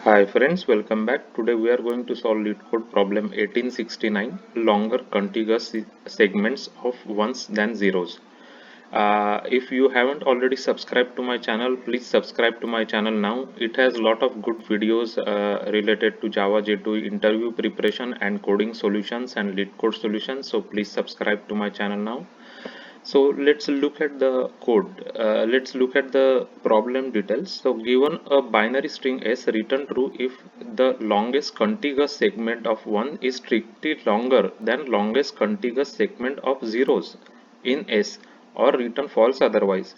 Hi friends, welcome back. Today we are going to solve LeetCode problem 1869, longer contiguous segments of ones than zeros. If you haven't already subscribed to my channel, please subscribe to my channel now. It has a lot of good videos related to Java J2 interview preparation and coding solutions and LeetCode solutions. So please subscribe to my channel now. So let's look at the code. Let's look at the problem details. So given a binary string s, return true if the longest contiguous segment of 1 is strictly longer than longest contiguous segment of zeros in s, or return false otherwise.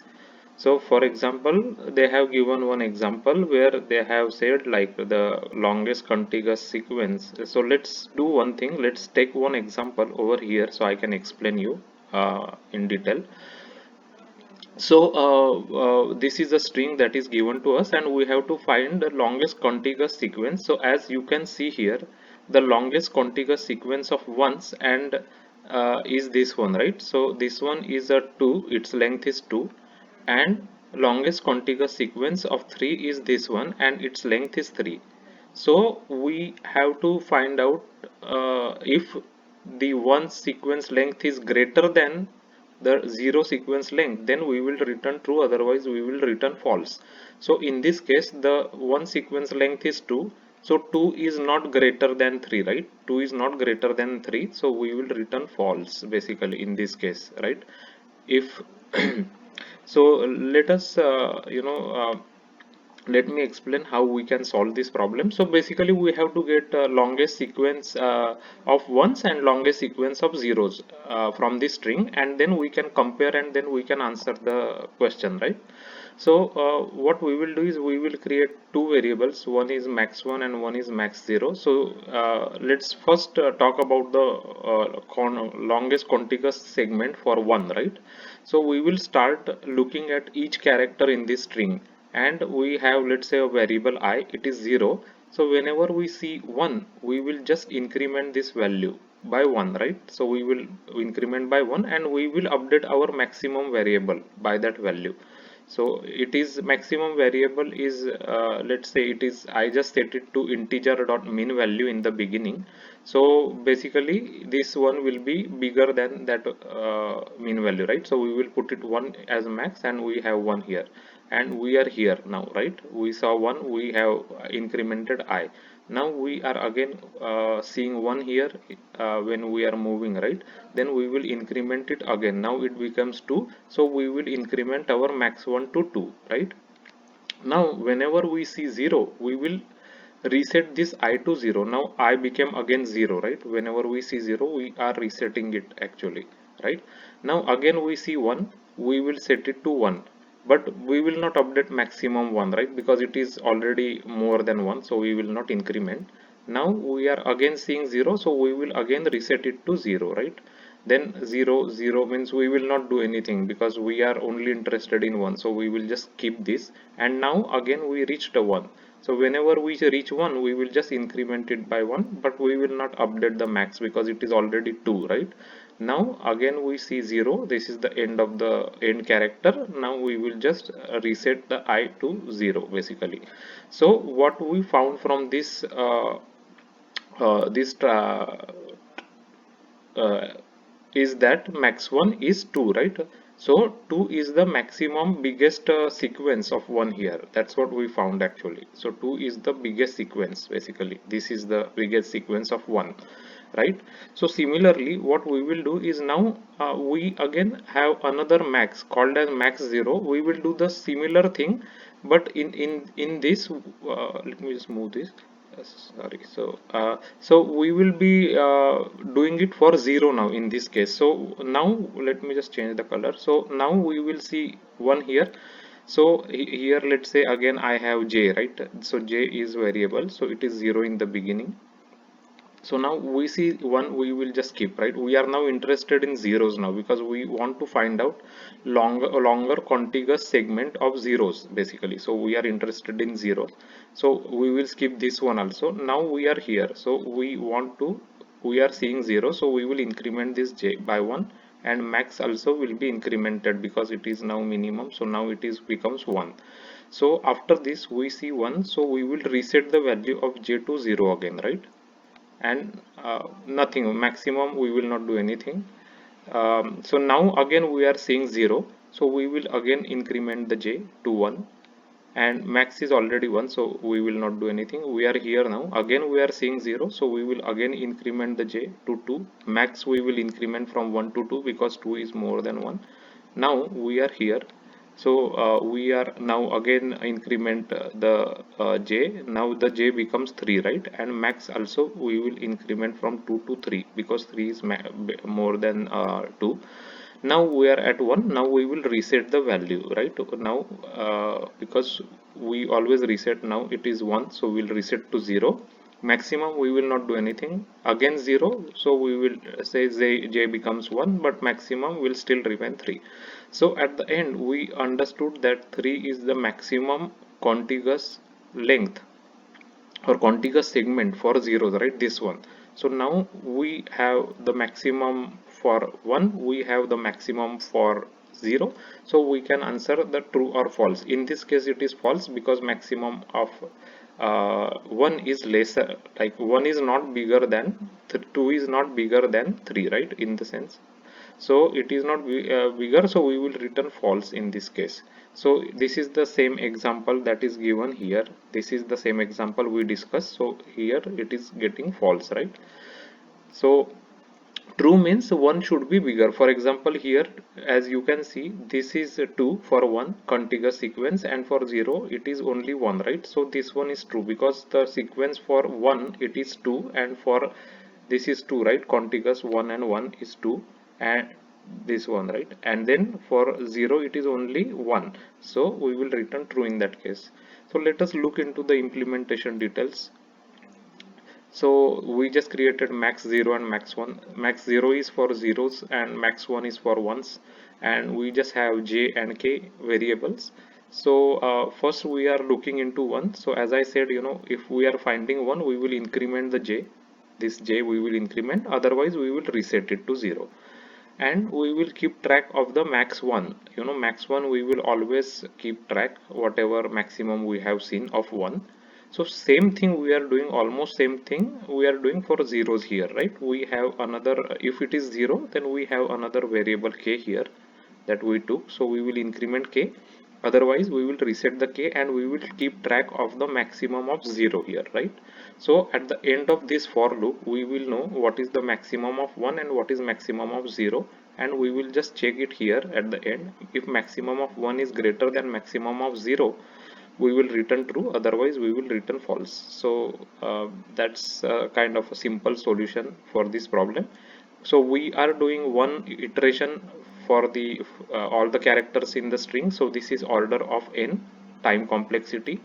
So for example, they have given one example where they have said like the longest contiguous sequence. So let's do one thing. Let's take one example over here so I can explain you in detail. So this is a string that is given to us and we have to find the longest contiguous sequence. So as you can see here, the longest contiguous sequence of ones and is this one, right? So this one is a 2, its length is 2, and longest contiguous sequence of 3 is this one and its length is 3. So we have to find out if the one sequence length is greater than the 0 sequence length, then we will return true, otherwise we will return false. So in this case the one sequence length is 2, so 2 is not greater than 3, right? 2 is not greater than 3, so we will return false basically in this case, right? If so let us let me explain how we can solve this problem. So basically we have to get longest sequence of ones and longest sequence of zeros from this string, and then we can compare and then we can answer the question, right? So what we will do is we will create two variables, one is max1 and one is max0. So let's first talk about the longest contiguous segment for one, right? So we will start looking at each character in this string, and we have, let's say, a variable I, it is 0. So whenever we see 1, we will just increment this value by 1, right? So we will increment by 1 and we will update our maximum variable by that value. So it is maximum variable is let's say it is, I just set it to integer dot min value in the beginning. So basically this one will be bigger than that min value, right? So we will put it 1 as max and we have 1 here, and we are here now, right? We saw 1, we have incremented I. Now we are again seeing 1 here when we are moving, right? Then we will increment it again, now it becomes 2, so we will increment our max 1 to 2, right? Now whenever we see 0, we will reset this I to 0. Now I became again 0, right? Whenever we see 0, we are resetting it actually, right? Now again we see 1, we will set it to 1, but we will not update maximum 1, right? Because it is already more than 1, so we will not increment. Now we are again seeing 0, so we will again reset it to 0, right? Then 0 0 means we will not do anything because we are only interested in 1, so we will just keep this. And now again we reached a 1, so whenever we reach 1, we will just increment it by 1, but we will not update the max because it is already 2, right? Now again we see 0, this is the end of the end character. Now we will just reset the I to 0 basically. So what we found from this this uh, is that max 1 is 2, right? So 2 is the maximum biggest sequence of 1 here. That's what we found actually. So 2 is the biggest sequence basically. This is the biggest sequence of 1, right? So similarly what we will do is now we again have another max called as max 0. We will do the similar thing, but in this let me just move this. Sorry. So so we will be doing it for 0 now in this case. So now let me just change the color. So now we will see 1 here. So here let's say again I have j, right? So j is variable, so it is 0 in the beginning. So now we see 1, we will just keep, right? We are now interested in zeros now because we want to find out longer contiguous segment of zeros basically. So we are interested in zeros, so we will skip this one also. Now we are here, so we are seeing 0, so we will increment this j by 1, and max also will be incremented because it is now minimum, so now it is becomes 1. So after this we see 1, so we will reset the value of j to 0 again, right? And nothing, maximum we will not do anything. So now again we are seeing 0, so we will again increment the j to 1, and max is already 1, so we will not do anything. We are here now, again we are seeing 0, so we will again increment the j to 2. Max we will increment from 1 to 2 because 2 is more than 1. Now we are here, so we are now again increment the j. Now the j becomes 3, right? And max also we will increment from 2 to 3 because 3 is more than 2. Now we are at 1. Now we will reset the value, right? Now because we always reset, now it is 1, so we'll reset to 0. Maximum we will not do anything, again 0, so we will say j becomes 1, but maximum will still remain 3. So at the end we understood that 3 is the maximum contiguous length or contiguous segment for zeros, right? This one. So now we have the maximum for 1, we have the maximum for 0, so we can answer the true or false. In this case it is false because maximum of 1 is lesser, like 1 is not bigger than 2 is not bigger than 3, right? In the sense, so it is not bigger, so we will return false in this case. So this is the same example that is given here, this is the same example we discussed, so here it is getting false, right? So true means 1 should be bigger. For example, here as you can see, this is 2 for 1 contiguous sequence, and for 0 it is only 1, right? So this one is true because the sequence for 1 it is 2, and for this is 2, right? Contiguous 1 and 1 is 2, and this one, right? And then for 0 it is only 1, so we will return true in that case. So let us look into the implementation details. So we just created max 0 and max 1. Max 0 is for zeros and max 1 is for ones, and we just have j and k variables. So first we are looking into 1. So as I said, if we are finding 1, we will increment the j. This j we will increment, otherwise we will reset it to 0. And we will keep track of the max 1. Max 1 we will always keep track whatever maximum we have seen of 1. So same thing we are doing, almost same thing we are doing for zeros here, right? We have another, if it is 0, then we have another variable k here that we took, so we will increment k, otherwise we will reset the k, and we will keep track of the maximum of 0 here, right? So at the end of this for loop we will know what is the maximum of 1 and what is maximum of 0, and we will just check it here at the end. If maximum of 1 is greater than maximum of 0, we will return true, otherwise we will return false. So that's kind of a simple solution for this problem. So we are doing one iteration for the all the characters in the string, so this is order of n, time complexity,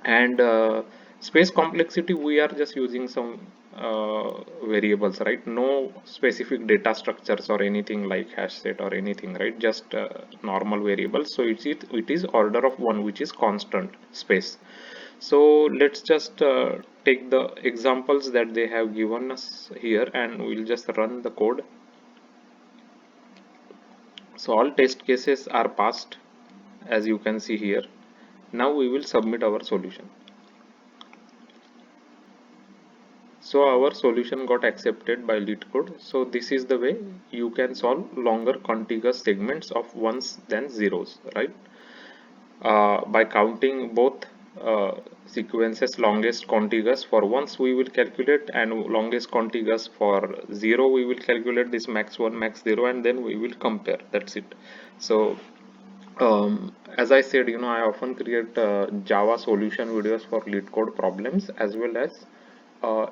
and space complexity we are just using some variables, right? No specific data structures or anything like hash set or anything, right? Just normal variables. So it is order of 1, which is constant space. So let's just take the examples that they have given us here, and we'll just run the code. So all test cases are passed, as you can see here. Now we will submit our solution. So our solution got accepted by LeetCode. So this is the way you can solve longer contiguous segments of ones than zeros, right? By counting both sequences, longest contiguous for ones we will calculate, and longest contiguous for 0 we will calculate this max 1, max 0, and then we will compare. That's it. So as I said, I often create Java solution videos for LeetCode problems, as well as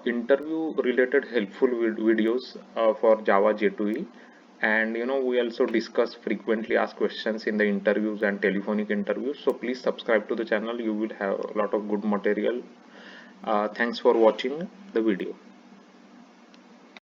interview related helpful videos for Java J2E. And we also discuss frequently asked questions in the interviews and telephonic interviews. So please subscribe to the channel, you will have a lot of good material. Thanks for watching the video.